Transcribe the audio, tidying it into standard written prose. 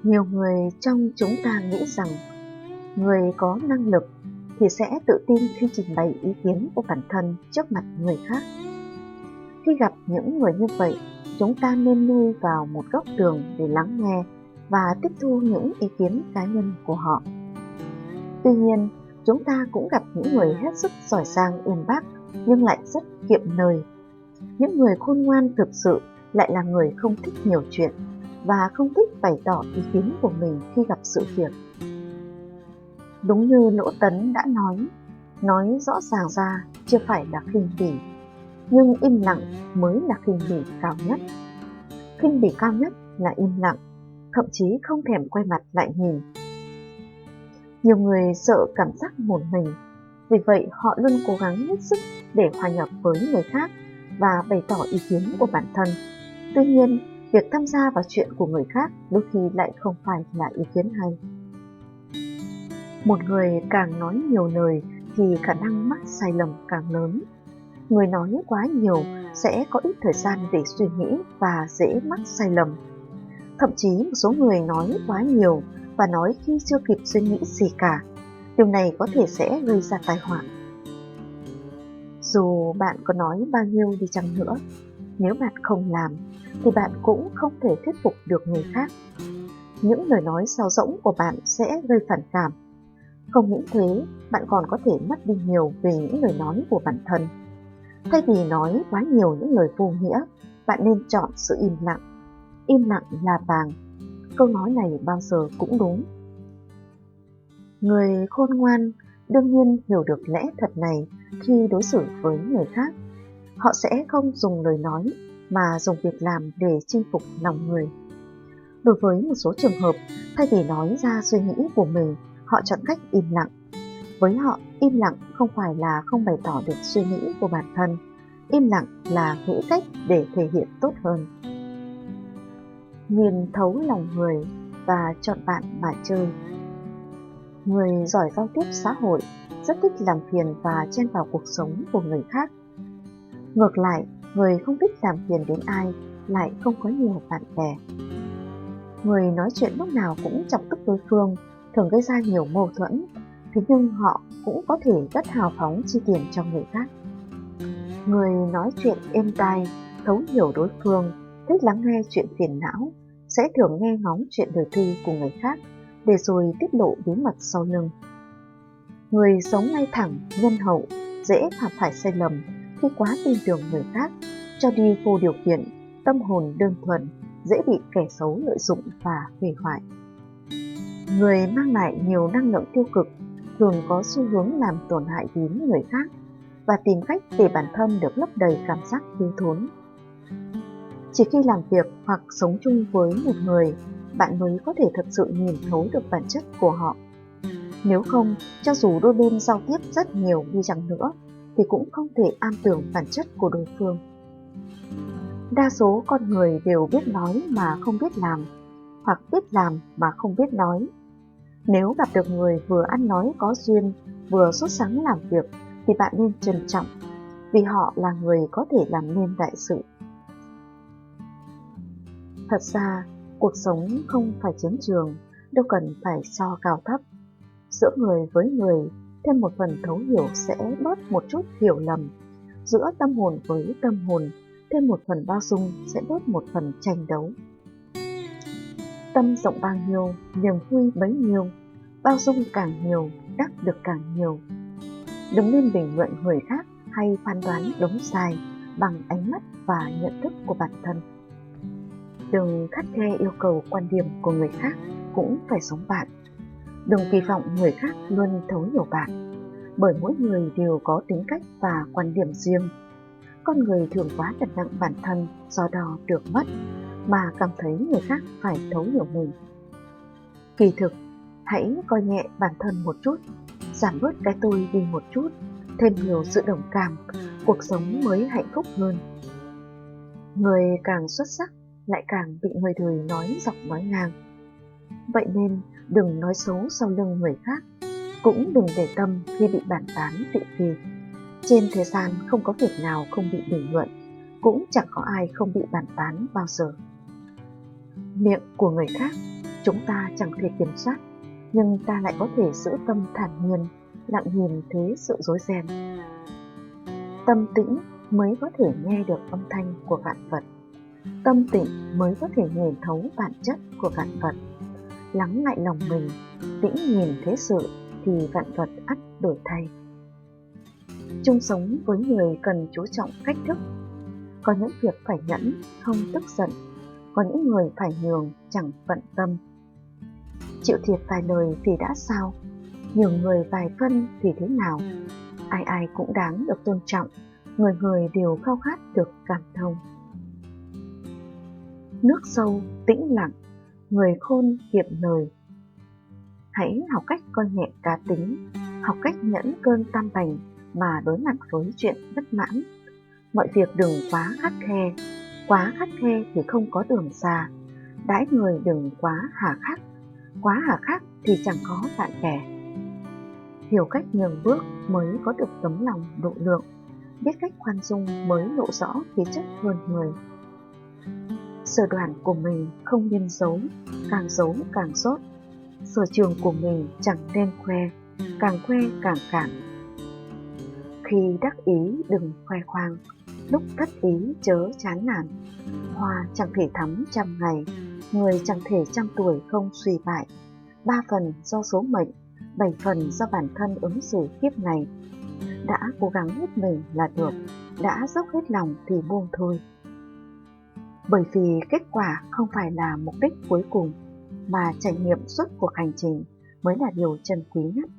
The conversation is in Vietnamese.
Nhiều người trong chúng ta nghĩ rằng người có năng lực thì sẽ tự tin khi trình bày ý kiến của bản thân trước mặt người khác. Khi gặp những người như vậy, chúng ta nên lui vào một góc tường để lắng nghe và tiếp thu những ý kiến cá nhân của họ. Tuy nhiên, chúng ta cũng gặp những người hết sức giỏi giang uyên bác nhưng lại rất kiệm lời. Những người khôn ngoan thực sự lại là người không thích nhiều chuyện và không thích bày tỏ ý kiến của mình khi gặp sự việc. Đúng như Lỗ Tấn đã nói rõ ràng ra chưa phải là khinh bỉ, nhưng im lặng mới là khinh bỉ cao nhất. Khinh bỉ cao nhất là im lặng, thậm chí không thèm quay mặt lại nhìn. Nhiều người sợ cảm giác một mình, vì vậy họ luôn cố gắng hết sức để hòa nhập với người khác và bày tỏ ý kiến của bản thân. Tuy nhiên, việc tham gia vào chuyện của người khác đôi khi lại không phải là ý kiến hay. Một người càng nói nhiều lời thì khả năng mắc sai lầm càng lớn. Người nói quá nhiều sẽ có ít thời gian để suy nghĩ và dễ mắc sai lầm. Thậm chí một số người nói quá nhiều và nói khi chưa kịp suy nghĩ gì cả. Điều này có thể sẽ gây ra tai họa. Dù bạn có nói bao nhiêu đi chăng nữa, nếu bạn không làm thì bạn cũng không thể thuyết phục được người khác. Những lời nói sáo rỗng của bạn sẽ gây phản cảm. Không những thế, bạn còn có thể mất đi nhiều về những lời nói của bản thân. Thay vì nói quá nhiều những lời vô nghĩa, bạn nên chọn sự im lặng. Im lặng là vàng. Câu nói này bao giờ cũng đúng. Người khôn ngoan đương nhiên hiểu được lẽ thật này khi đối xử với người khác. Họ sẽ không dùng lời nói mà dùng việc làm để chinh phục lòng người. Đối với một số trường hợp, thay vì nói ra suy nghĩ của mình, họ chọn cách im lặng. Với họ, im lặng không phải là không bày tỏ được suy nghĩ của bản thân. Im lặng là nghĩ cách để thể hiện tốt hơn. Nhìn thấu lòng người và chọn bạn mà chơi. Người giỏi giao tiếp xã hội rất thích làm phiền và chen vào cuộc sống của người khác. Ngược lại, người không thích làm phiền đến ai lại không có nhiều bạn bè. Người nói chuyện lúc nào cũng chọc tức đối phương, thường gây ra nhiều mâu thuẫn, thế nhưng họ cũng có thể rất hào phóng chi tiền cho người khác. Người nói chuyện êm tai, thấu hiểu đối phương, thích lắng nghe chuyện phiền não, sẽ thường nghe ngóng chuyện đời tư của người khác để rồi tiết lộ bí mật sau lưng. Người sống ngay thẳng, nhân hậu, dễ phạm phải sai lầm khi quá tin tưởng người khác, cho đi vô điều kiện, tâm hồn đơn thuần, dễ bị kẻ xấu lợi dụng và hủy hoại. Người mang lại nhiều năng lượng tiêu cực thường có xu hướng làm tổn hại đến người khác và tìm cách để bản thân được lấp đầy cảm giác thiếu thốn. Chỉ khi làm việc hoặc sống chung với một người, bạn mới có thể thật sự nhìn thấu được bản chất của họ. Nếu không, cho dù đôi bên giao tiếp rất nhiều đi chăng nữa, thì cũng không thể am tường bản chất của đối phương. Đa số con người đều biết nói mà không biết làm, hoặc biết làm mà không biết nói. Nếu gặp được người vừa ăn nói có duyên, vừa sốt sắng làm việc, thì bạn nên trân trọng, vì họ là người có thể làm nên đại sự. Thật ra, cuộc sống không phải chiến trường, đâu cần phải so cao thấp. Giữa người với người, thêm một phần thấu hiểu sẽ bớt một chút hiểu lầm. Giữa tâm hồn với tâm hồn, thêm một phần bao dung sẽ bớt một phần tranh đấu. Tâm rộng bao nhiêu, niềm vui bấy nhiêu, bao dung càng nhiều, đắc được càng nhiều. Đừng nên bình luận người khác hay phán đoán đúng sai bằng ánh mắt và nhận thức của bản thân. Đừng khắt khe yêu cầu quan điểm của người khác cũng phải giống bạn. Đừng kỳ vọng người khác luôn thấu hiểu bạn, bởi mỗi người đều có tính cách và quan điểm riêng. Con người thường quá đặt nặng bản thân do đó được mất, mà cảm thấy người khác phải thấu hiểu mình. Kỳ thực, hãy coi nhẹ bản thân một chút, giảm bớt cái tôi đi một chút, thêm nhiều sự đồng cảm, cuộc sống mới hạnh phúc hơn. Người càng xuất sắc lại càng bị người đời nói dọc nói ngang. Vậy nên đừng nói xấu sau lưng người khác, cũng đừng để tâm khi bị bàn tán thị phi. Trên thế gian không có việc nào không bị bình luận, cũng chẳng có ai không bị bàn tán bao giờ. Miệng của người khác Chúng ta chẳng thể kiểm soát, nhưng ta lại có thể giữ tâm thản nhiên, lặng nhìn thế sự rối ren. Tâm tĩnh mới có thể nghe được âm thanh của vạn vật. Tâm tịnh mới có thể nhìn thấu bản chất của vạn vật. Lắng lại lòng mình, tĩnh nhìn thế sự thì vạn vật ắt đổi thay. Chung sống với người cần chú trọng cách thức. Có những việc phải nhẫn, không tức giận. Có những người phải nhường, chẳng bận tâm. Chịu thiệt vài lời thì đã sao, nhường người vài phân thì thế nào. Ai ai cũng đáng được tôn trọng, người người đều khao khát được cảm thông. Nước sâu, tĩnh lặng, người khôn kiệm lời. Hãy học cách coi nhẹ cá tính, học cách nhẫn cơn tam bành mà đối mặt với chuyện bất mãn. Mọi việc đừng quá khắt khe thì không có đường xa. Đãi người đừng quá hà khắc thì chẳng có bạn bè. Hiểu cách nhường bước mới có được tấm lòng độ lượng, biết cách khoan dung mới lộ rõ khí chất hơn người. Sở đoàn của mình không nên giấu càng dốt. Sở trường của mình chẳng nên khoe càng cản. Khi đắc ý đừng khoe khoang, lúc thất ý chớ chán nản. Hoa chẳng thể thắm trăm ngày, người chẳng thể trăm tuổi không suy bại. 3 phần do số mệnh, 7 phần do bản thân ứng xử kiếp này. Đã cố gắng hết mình là được, đã dốc hết lòng thì buông thôi. Bởi vì kết quả không phải là mục đích cuối cùng, mà trải nghiệm suốt cuộc hành trình mới là điều trân quý nhất.